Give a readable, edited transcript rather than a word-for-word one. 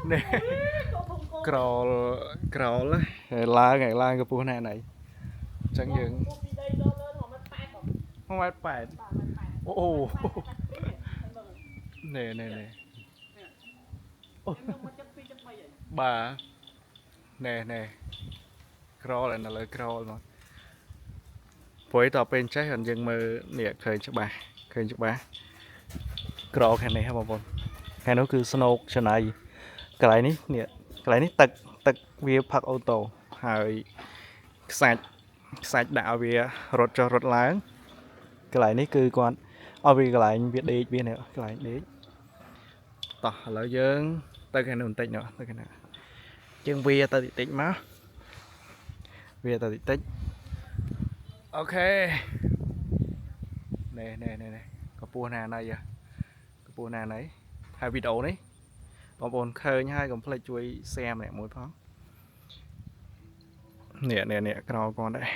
nè crawl ngày la cái pua này chẳng dừng không ai phải ô nè bà nè crawl là lời crawl mà với tàu bên trái hình dừng mơ nè khơi cho bà crawl cái này ha bà con cái nó cứ snow cho này cái này tật tật vía phật ô tôហើយខ្សាច់ដាក់ឲ្យវារត់ចុះរត់ឡើងកន្លែងនេះគឺគាត់ឲ្យវាកន្លែងវាដេកវានេះកន្លែងដេកតោះឥឡូវយើងទៅខាងនោះបន្តិចនោះទៅខាងណាយើងវាទៅតិចមកវាទៅតិចអូខេនេះកពស់ណាណៃកពស់ណាណៃហើយវីដេអូនេះបងប្អូនឃើញហើយកុំភ្លេចជួយ share ម្នាក់មួយផងនេះក្រោលគាត់ដែរ